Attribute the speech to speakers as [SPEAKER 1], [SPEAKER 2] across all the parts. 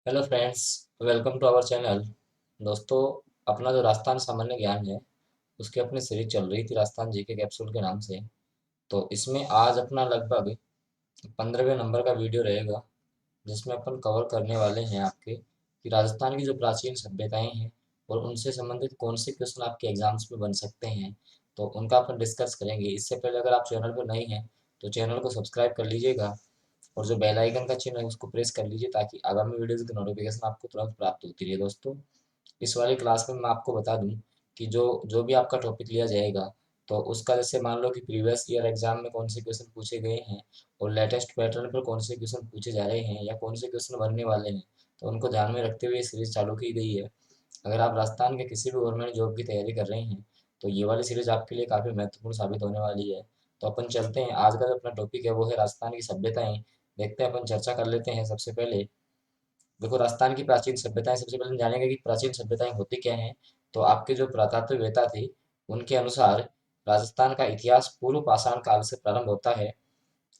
[SPEAKER 1] Hello friends, welcome to our channel. दोस्तों, अपना जो राजस्थान सामान्य ज्ञान है उसकी अपनी सीरीज चल रही थी राजस्थान जीके कैप्सूल के नाम से। तो इसमें आज अपना लगभग 15वें नंबर का वीडियो रहेगा, जिसमें अपन कवर करने वाले हैं आपके कि राजस्थान की जो प्राचीन सभ्यताएं हैं और उनसे संबंधित कौन से क्वेश्चन आपके एग्जाम्स में बन सकते हैं, तो उनका अपन डिस्कस करेंगे। इससे पहले अगर आप चैनल पर नए हैं तो चैनल को सब्सक्राइब कर लीजिएगा और जो बेल आइकन का चिन्ह है उसको प्रेस कर लीजिए ताकि आगामी वीडियोज़ की नोटिफिकेशन आपको तुरंत प्राप्त होती रहे। दोस्तों, इस वाली क्लास में मैं आपको बता दूं कि जो जो भी आपका टॉपिक लिया जाएगा, तो उसका जैसे मान लो कि प्रीवियस ईयर एग्जाम में कौन से क्वेश्चन पूछे गए हैं और लेटेस्ट पैटर्न पर कौन से क्वेश्चन पूछे जा रहे हैं या कौन से क्वेश्चन बनने वाले हैं, तो उनको ध्यान में रखते हुए ये सीरीज चालू की गई है। अगर आप राजस्थान के किसी भी गवर्नमेंट जॉब की तैयारी कर रहे हैं तो ये वाली सीरीज आपके लिए काफ़ी महत्वपूर्ण साबित होने वाली है। तो अपन चलते हैं, आज का जो अपना टॉपिक है वो है राजस्थान की सभ्यताएं। देखते हैं, अपन चर्चा कर लेते हैं। सबसे पहले देखो, राजस्थान की प्राचीन सभ्यताएं, सबसे पहले हम जानेंगे कि प्राचीन सभ्यताएं होती क्या हैं। तो आपके जो पुरातत्ववेत्ता थे उनके अनुसार राजस्थान का इतिहास पूर्व पाषाण काल से प्रारंभ होता है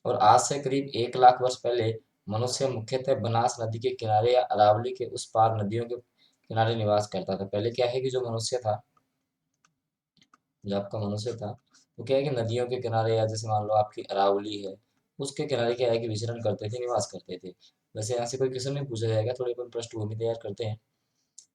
[SPEAKER 1] और आज से करीब 1 लाख वर्ष पहले मनुष्य मुख्यतः बनास नदी के किनारे या अरावली के उस पार नदियों के किनारे निवास करता था। पहले क्या है कि जो मनुष्य था, जो आपका मनुष्य था, वो क्या है कि नदियों के किनारे या जैसे मान लो आपकी अरावली है उसके किनारे क्या है कि विचरण करते थे, निवास करते थे। वैसे यहाँ से कोई क्वेश्चन नहीं पूछा जाएगा, थोड़ी अपन पृष्ठभूमि तैयार करते हैं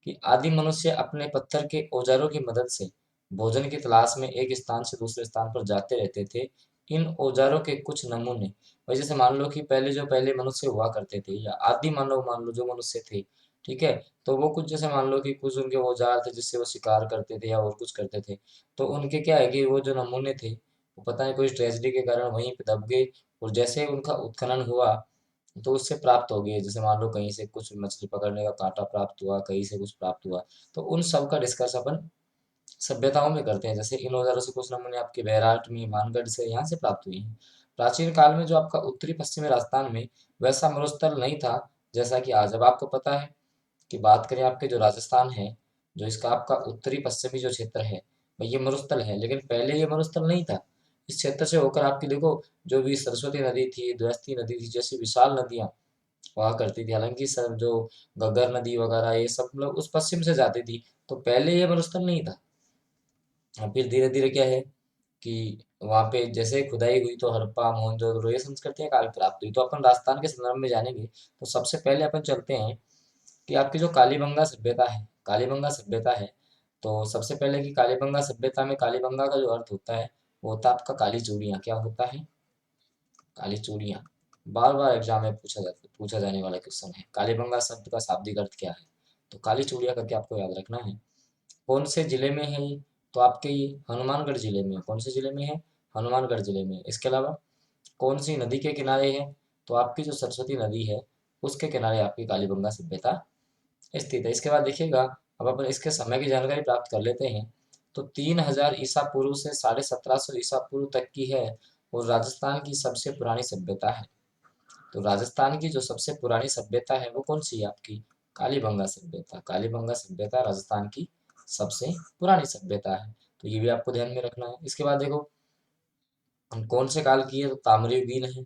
[SPEAKER 1] कि आदि मनुष्य अपने पत्थर के औजारों की मदद से भोजन की तलाश में एक स्थान से दूसरे स्थान पर जाते रहते थे। इन औजारों के कुछ नमूने, वही जैसे मान लो कि पहले मनुष्य हुआ करते थे या आदि मानव मान लो जो मनुष्य थे, ठीक है। तो वो कुछ जैसे मान लो कि कुछ उनके औजार थे जिससे वो शिकार करते थे या और कुछ करते थे। तो उनके क्या है कि वो जो नमूने थे वो पता नहीं कोई ट्रेजेडी के कारण वहीं पे दब गए और जैसे ही उनका उत्खनन हुआ तो उससे प्राप्त हो गए। जैसे मान लो कहीं से कुछ मछली पकड़ने का कांटा प्राप्त हुआ, कहीं से कुछ प्राप्त हुआ, तो उन सब का डिस्कस अपन सभ्यताओं में करते हैं। जैसे इन औजारों से कुछ नमूने आपके बैराट में, मानगढ़ से यहाँ से प्राप्त हुए हैं। प्राचीन काल में जो आपका उत्तरी पश्चिमी राजस्थान में वैसा मरुस्थल नहीं था जैसा कि आज। अब आपको पता है कि बात करें आपके जो राजस्थान है, जो इसका आपका उत्तरी पश्चिमी जो क्षेत्र है, भाई ये मरुस्थल है, लेकिन पहले ये मरुस्थल नहीं था। इस क्षेत्र से होकर आपकी देखो, जो भी सरस्वती नदी थी, द्वस्ती नदी थी, जैसी विशाल नदियां हुआ करती थी। हालांकि सर जो गग्गर नदी वगैरह ये सब लोग उस पश्चिम से जाती थी, तो पहले ये मरुस्थल नहीं था। और फिर धीरे धीरे क्या है कि वहाँ पे जैसे खुदाई हुई तो हड़प्पा, मोहनजोदड़ो ये संस्कृतियां काफी प्राप्त हुई। तो अपन राजस्थान के संदर्भ में जानेंगे तो सबसे पहले अपन चलते हैं कि आपकी जो कालीबंगा सभ्यता है, कालीबंगा सभ्यता है, तो सबसे पहले कि कालीबंगा सभ्यता में कालीबंगा का जो अर्थ होता है वो होता है आपका काली चूड़ियाँ। क्या होता है? काली चूड़ियाँ। बार बार एग्जाम में पूछा जाने वाला क्वेश्चन है, कालीबंगा शब्द का शाब्दिक अर्थ क्या है। तो काली चूड़ियाँ करके आपको याद रखना है। कौन से जिले में है ये? तो आपके ये हनुमानगढ़ जिले में है। कौन से जिले में है? हनुमानगढ़ जिले में। इसके अलावा कौन सी नदी के किनारे है? तो आपकी जो सरस्वती नदी है उसके किनारे आपकी कालीबंगा सभ्यता स्थित है। इसके बाद देखिएगा, अब अपन इसके समय की जानकारी प्राप्त कर लेते हैं। तो 3000 ईसा पूर्व से 1750 ईसा पूर्व तक की है और राजस्थान की सबसे पुरानी सभ्यता है। तो राजस्थान की जो सबसे पुरानी सभ्यता है वो कौन सी है आपकी? कालीबंगा सभ्यता। कालीबंगा सभ्यता राजस्थान की सबसे पुरानी सभ्यता है। तो ये भी आपको ध्यान में रखना है। इसके बाद देखो, हम कौन से काल की है? तो ताम्रयुगीन है।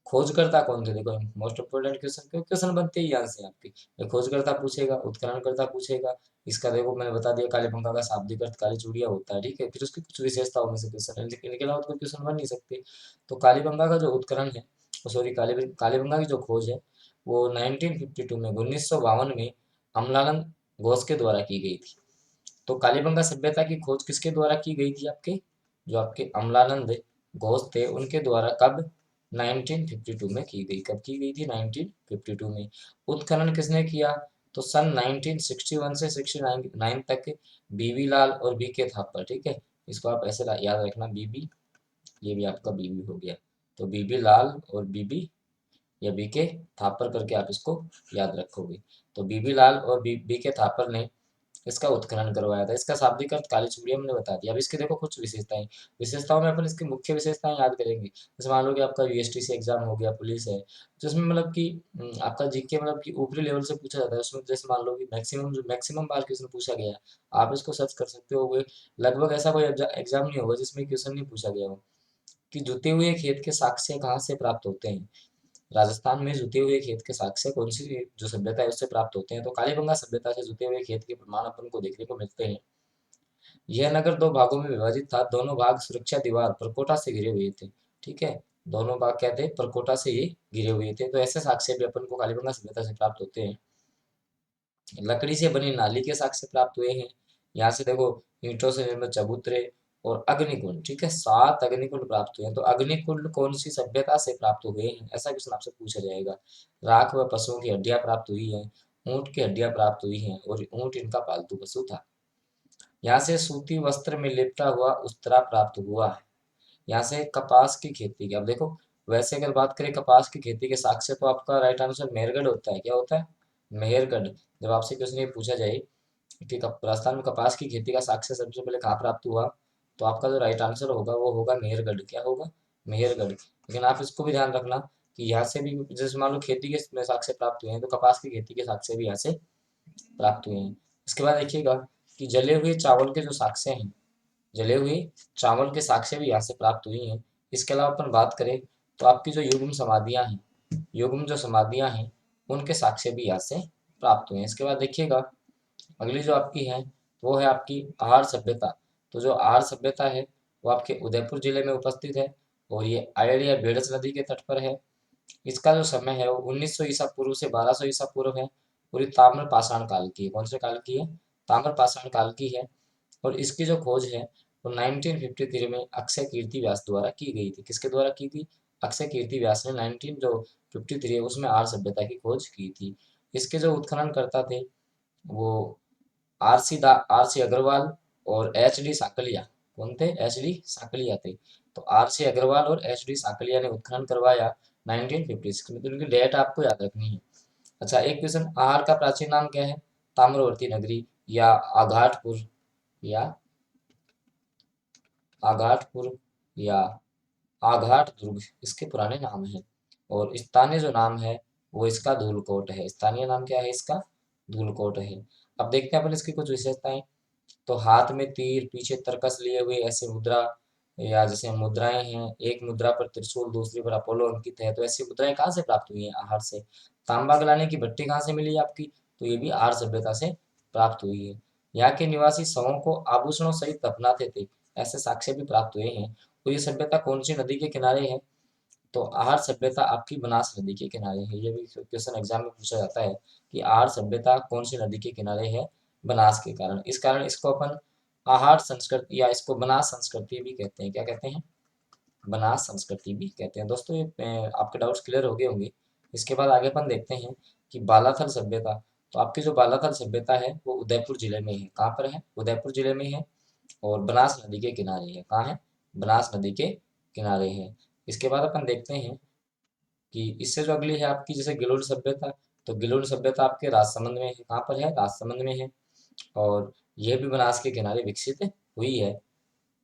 [SPEAKER 1] खोजकर्ता कौन थे? देखो, मोस्ट इम्पोर्टेंट क्वेश्चन, क्योंकि क्वेश्चन बनते ही यहाँ से आपके। ये खोजकर्ता पूछेगा, उत्खननकर्ता पूछेगा। इसका देखो मैंने बता दिया, कालीबंगा का शाब्दिक अर्थ काली चूड़िया होता है, ठीक है। फिर उसकी कुछ विशेषताओं में से क्वेश्चन है, लेकिन इनके अलावा तो कोई क्वेश्चन बन नहीं सकते। तो कालीबंगा का जो उत्खनन है, सॉरी, कालीबंगा की जो खोज है वो 1952 में, 1952 में अमलानंद घोष के द्वारा की गई थी। तो कालीबंगा सभ्यता की खोज किसके द्वारा की गई थी आपके? जो आपके अमलानंद घोष थे उनके द्वारा। कब? 1952 में की गई। कब की गई थी? 1952 में। उत्खनन किसने किया? तो सन 1961 से 69 तक बीबी लाल और बी के थापर, ठीक है। इसको आप ऐसे याद रखना, बीबी, ये भी आपका बीबी हो गया। तो बीबी लाल और बीबी या बी के थापर करके आप इसको याद रखोगे। तो बीबी लाल और बी के थापर ने इसका उत्खनन करवाया था। इसका शाब्दिक अर्थ काली चूड़ियाँ हमने बता दिया। अब इसके देखो कुछ विशेषताएं, विशेषताओं में अपन इसकी मुख्य विशेषताएं याद करेंगे। जैसे मान लो कि आपका यूएसटीसी एग्जाम हो गया, पुलिस है, जिसमें मतलब कि आपका जीके मतलब कि ऊपरी लेवल से पूछा जाता है। उसमें जैसे मान लो कि मैक्सिमम बार क्वेश्चन पूछा गया है, आप इसको सर्च कर सकते हो। लगभग ऐसा कोई एग्जाम नहीं होगा जिसमें क्वेश्चन नहीं पूछा गया हो कि जुते हुए खेत के साक्ष्य कहाँ से प्राप्त होते हैं। राजस्थान में जुते हुए खेत के साक्ष्य कौन सी जो सभ्यता है उससे प्राप्त होते हैं? तो कालीबंगा सभ्यता से जुते हुए खेत के प्रमाण अपन को देखने को मिलते हैं। यह नगर दो भागों में विभाजित था, दोनों भाग सुरक्षा दीवार परकोटा से घिरे हुए थे। ठीक है, दोनों भाग क्या थे? परकोटा से ही घिरे हुए थे। तो ऐसे साक्ष्य भी अपन को कालीबंगा सभ्यता से प्राप्त होते हैं। लकड़ी से बनी नाली के साक्ष्य प्राप्त हुए हैं। यहाँ से देखो, ईंटों से निर्मित चबूतरे और अग्निकुंड, ठीक है, 7 अग्निकुंड प्राप्त हुए हैं। तो अग्निकुंड कौन सी सभ्यता से प्राप्त हुए हैं, ऐसा क्वेश्चन आपसे पूछा जाएगा। राख व पशुओं की हड्डियां प्राप्त हुई हैं, ऊंट की हड्डियां प्राप्त हुई हैं और ऊंट इनका पालतू पशु था। यहाँ से सूती वस्त्र में लिपटा हुआ उस्तरा प्राप्त हुआ है। यहाँ से कपास की खेती की, अब देखो, वैसे अगर बात करें कपास की खेती के साक्ष्य, तो आपका राइट आंसर मेहरगढ़ होता है। क्या होता है? मेहरगढ़। जब आपसे क्वेश्चन ये पूछा जाए कि राजस्थान में कपास की खेती का साक्ष्य सबसे पहले कहाँ प्राप्त हुआ, तो आपका जो राइट आंसर होगा वो होगा मेहरगढ़। क्या होगा? मेहरगढ़। लेकिन आप इसको भी ध्यान रखना कि यहाँ से भी, जैसे मान लो खेती के साक्ष्य प्राप्त हुए हैं, तो कपास की खेती के साक्ष्य भी यहाँ से प्राप्त हुए हैं। इसके बाद देखिएगा कि जले हुए चावल के जो साक्ष्य हैं, जले हुए चावल के साक्ष्य भी यहाँ से प्राप्त हुई हैं। इसके अलावा अपन बात करें तो आपकी जो युग्म समाधियाँ हैं, युग्म जो समाधियाँ हैं, उनके साक्ष्य भी यहाँ से प्राप्त हुए हैं। इसके बाद देखिएगा अगली जो आपकी है वो है आपकी आहार सभ्यता। तो जो आहार सभ्यता है वो आपके उदयपुर जिले में उपस्थित है और ये आयड़ या बेड़स नदी के तट पर है। इसका जो समय है वो 1900 ईसा पूर्व से 1200 ईसा पूर्व है। पूरी ताम्र पाषाण काल की है। कौन से काल की है? ताम्र पाषाण काल की है। और इसकी जो खोज है वो 1953 में अक्षय कीर्ति व्यास द्वारा की गई थी। किसके द्वारा की थी? अक्षय कीर्ति व्यास ने 1953 है उसमें आर्य सभ्यता की खोज की थी। इसके जो उत्खनन करता थे वो आर सी अग्रवाल और एच डी साकलिया। कौन थे? एच डी साकलिया थे। तो आर सी अग्रवाल और एच डी साकलिया ने उत्खनन करवाया 1956 में। तो उनकी डेट आपको याद रखनी है। अच्छा, एक क्वेश्चन, आहार का प्राचीन नाम क्या है? ताम्रवर्ती नगरी या आघाटपुर या आघाटपुर या आघाट दुर्ग इसके पुराने नाम हैं। और स्थानीय जो नाम है वो इसका धूलकोट है। स्थानीय नाम क्या है इसका? धूलकोट है। अब देखते हैं अपन इसकी कुछ विशेषताएं। तो हाथ में तीर, पीछे तरकस लिए हुए ऐसे मुद्रा, या जैसे मुद्राएं हैं, एक मुद्रा पर त्रिशूल, दूसरी पर अपोलो अंकित है। तो ऐसी मुद्राएं कहाँ से प्राप्त हुई हैं? आहार से। तांबा गलाने की भट्टी कहाँ से मिली आपकी? तो ये भी आहार सभ्यता से प्राप्त हुई है। यहाँ के निवासी शवों को आभूषणों सहित दफनाते थे, ऐसे साक्ष्य भी प्राप्त हुए हैं। तो ये सभ्यता कौन सी नदी के किनारे है? तो आहार सभ्यता आपकी बनास नदी के किनारे है। ये भी क्वेश्चन एग्जाम में पूछा जाता है कि आहार सभ्यता कौन सी नदी के किनारे है? बनास के कारण। इस कारण इसको अपन आहार संस्कृति या इसको बनास संस्कृति भी कहते हैं। क्या कहते हैं? बनास संस्कृति भी कहते हैं। दोस्तों ये आपके डाउट्स क्लियर हो गए होंगे। इसके बाद आगे अपन देखते हैं कि बालाथल सभ्यता। तो आपकी जो बालाथल सभ्यता है वो उदयपुर जिले में है। कहाँ पर है? उदयपुर जिले में है और बनास नदी के किनारे है। कहाँ है? बनास नदी के किनारे है। इसके बाद अपन देखते हैं कि इससे जो अगली है आपकी जैसे गिलोड सभ्यता। तो गिलोड सभ्यता आपके राजसमंद में है। कहाँ पर है? राजसमंद में है। और यह भी बनास के किनारे विकसित हुई है।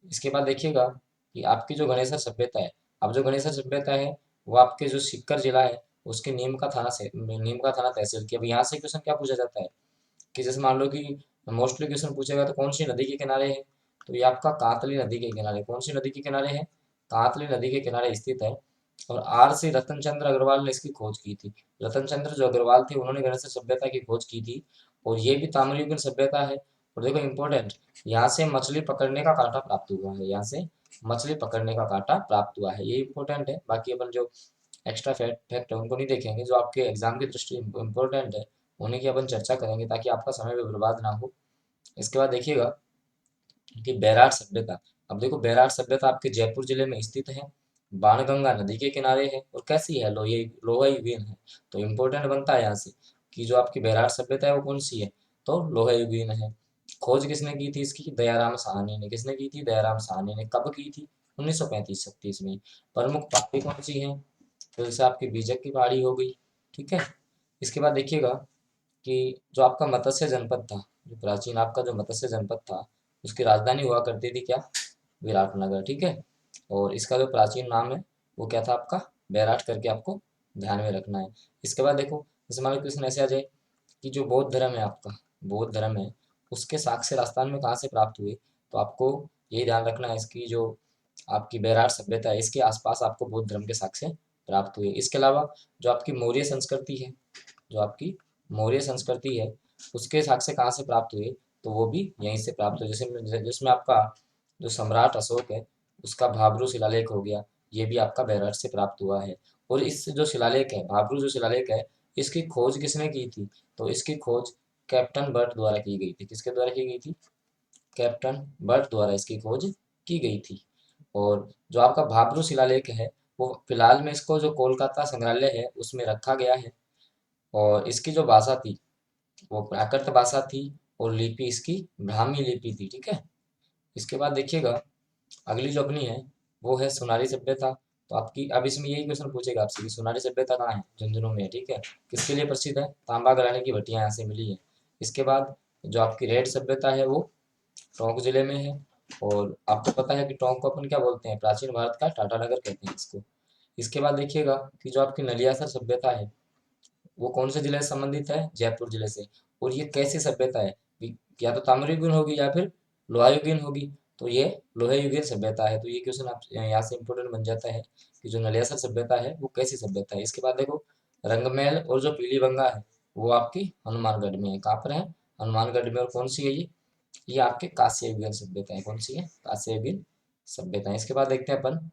[SPEAKER 1] इसके बाद देखिएगा कि आपकी जो गणेशर सभ्यता है, अब जो गणेशर सभ्यता है वो आपके जो सीकर जिला है उसके नीम का थाना तहसील की। अब यहाँ से क्वेश्चन क्या पूछा जाता है कि जैसे मान लो कि मोस्टली क्वेश्चन पूछेगा तो कौन सी नदी के किनारे है? तो ये आपका कातली नदी के किनारे। कौन सी नदी के किनारे है? कातली नदी के किनारे स्थित है। और आर सी रतन चंद्र अग्रवाल ने इसकी खोज की थी। रतन चंद्र जो अग्रवाल थे उन्होंने गणेश सभ्यता की खोज की थी। और ये भी ताम्रयुगीन सभ्यता है। और देखो इंपॉर्टेंट, यहाँ से मछली पकड़ने का कांटा प्राप्त हुआ है। यहाँ से मछली पकड़ने का कांटा प्राप्त हुआ है। ये इंपॉर्टेंट है। बाकी अपन जो एक्स्ट्रा फैक्ट है उनको नहीं देखेंगे, जो आपके एग्जाम की दृष्टि इंपॉर्टेंट है उन्हीं की अपन चर्चा करेंगे ताकि आपका समय भी बर्बाद ना हो। इसके बाद देखिएगा कि बैराट सभ्यता। अब देखो बैराट सभ्यता आपके जयपुर जिले में स्थित है, बाणगंगा नदी के किनारे है और कैसी है? लोहाई युगीन है। तो इम्पोर्टेंट बनता है यहाँ से कि जो आपकी बैराट सभ्यता है वो कौन सी है? तो लोहाई युगीन है। खोज किसने की थी इसकी? दयाराम साहनी ने। किसने की थी? दयाराम साहनी ने। कब की थी? 1935-36 में। प्रमुख पहाड़ी कौन सी है? तो जैसे आपकी बीजक की पहाड़ी हो गई। ठीक है। इसके बाद देखिएगा कि जो आपका मत्स्य जनपद था, जो प्राचीन आपका जो मत्स्य जनपद था, उसकी राजधानी हुआ करती थी क्या? विराटनगर। ठीक है। और इसका जो प्राचीन नाम है वो क्या था आपका? बैराट करके आपको ध्यान में रखना है। इसके बाद देखो जैसे मान लो क्वेश्चन ऐसे आ जाए कि जो बौद्ध धर्म है आपका, बौद्ध धर्म है, उसके साक्ष्य राजस्थान में कहाँ से प्राप्त हुए? तो आपको ये ध्यान रखना है इसकी जो आपकी बैराट सभ्यता है इसके आसपास आपको बौद्ध धर्म के साक्ष्य प्राप्त हुए। इसके अलावा जो आपकी मौर्य संस्कृति है, जो आपकी मौर्य संस्कृति है, उसके साक्ष्य कहाँ से प्राप्त हुए, तो वो भी यहीं से प्राप्त हुए। जैसे जिसमें आपका जो सम्राट अशोक है उसका भाब्रू शिलालेख हो गया, ये भी आपका बैरठ से प्राप्त हुआ है। और इस जो शिलालेख है, भाब्रू जो शिलालेख है, इसकी खोज किसने की थी, तो इसकी खोज कैप्टन बर्ट द्वारा की गई थी। किसके द्वारा की गई थी, कैप्टन बर्ट द्वारा इसकी खोज की गई थी। और जो आपका भाब्रू शिलालेख है वो फिलहाल में इसको जो कोलकाता संग्रहालय है उसमें रखा गया है। और इसकी जो भाषा थी वो प्राकृत भाषा थी, और लिपि इसकी ब्राह्मी लिपि थी, ठीक है। इसके बाद देखिएगा अगली जो अपनी है वो है सुनारी सभ्यता। तो आपकी अब इसमें यही क्वेश्चन पूछेगा आपसे कि सुनारी सभ्यता कहाँ है, झुंझुनू में है, ठीक है। किसके लिए प्रसिद्ध है, तांबा गलाने की भट्टियां यहाँ से मिली है। इसके बाद जो आपकी रेड सभ्यता है वो टोंक जिले में है। और आपको पता है कि टोंक को अपन क्या बोलते हैं, प्राचीन भारत का टाटानगर कहते हैं इसको। इसके बाद देखिएगा कि जो आपकी नलियासर सभ्यता है वो कौन से जिले से संबंधित है, जयपुर जिले से। और ये कैसी सभ्यता है, या तो ताम्रयुगीन होगी या फिर लोहायुगीन होगी। तो ये लोहायुगीन सभ्यता है। तो ये क्वेश्चन आप यहाँ से इंपोर्टेंट बन जाता है कि जो नलियासर सभ्यता है वो कैसी सभ्यता है। इसके बाद देखो रंगमहल और जो पीलीबंगा है वो आपकी हनुमानगढ़ में है। कहाँ पर है, हनुमानगढ़ में। और कौन सी है ये आपके कांस्ययुगीन सभ्यता है। कौन सी है, कांस्ययुगीन सभ्यता है। इसके बाद देखते हैं अपन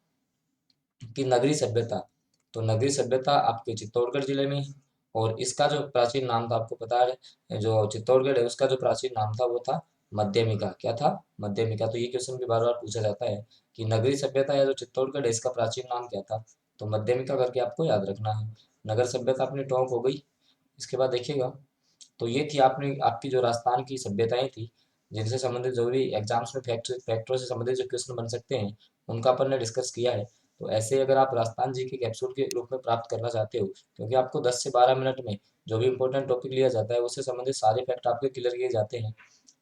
[SPEAKER 1] कि नगरी सभ्यता। तो नगरी सभ्यता आपके चित्तौड़गढ़ जिले में है। और इसका जो प्राचीन नाम था आपको पता है, जो चित्तौड़गढ़ है उसका जो प्राचीन नाम था वो था मध्यमिका। क्या था, मध्यमिका। तो ये क्वेश्चन भी बार बार पूछा जाता है कि नगरी सभ्यता या जो चित्तौड़गढ़ है इसका प्राचीन नाम क्या था, तो मध्यमिका करके आपको याद रखना है। नगर सभ्यता अपनी टोंक हो गई। इसके बाद देखिएगा तो ये थी आपने आपकी जो राजस्थान की सभ्यताएं थी जिनसे संबंधित जो भी एग्जाम्स में फैक्टरों से संबंधित जो क्वेश्चन बन सकते हैं उनका अपन ने डिस्कस किया है। तो ऐसे ही अगर आप राजस्थान जी के कैप्सूल के रूप में प्राप्त करना चाहते हो, क्योंकि आपको 10 से 12 मिनट में जो भी इंपॉर्टेंट टॉपिक लिया जाता है उससे संबंधित सारे फैक्ट आपके क्लियर किए जाते हैं।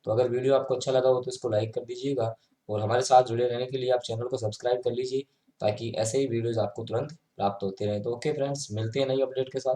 [SPEAKER 1] तो अगर वीडियो आपको अच्छा लगा हो तो इसको लाइक कर दीजिएगा, और हमारे साथ जुड़े रहने के लिए आप चैनल को सब्सक्राइब कर लीजिए, ताकि ऐसे ही वीडियोज आपको तुरंत प्राप्त होते रहे। तो ओके फ्रेंड्स, मिलते हैं नई अपडेट के साथ।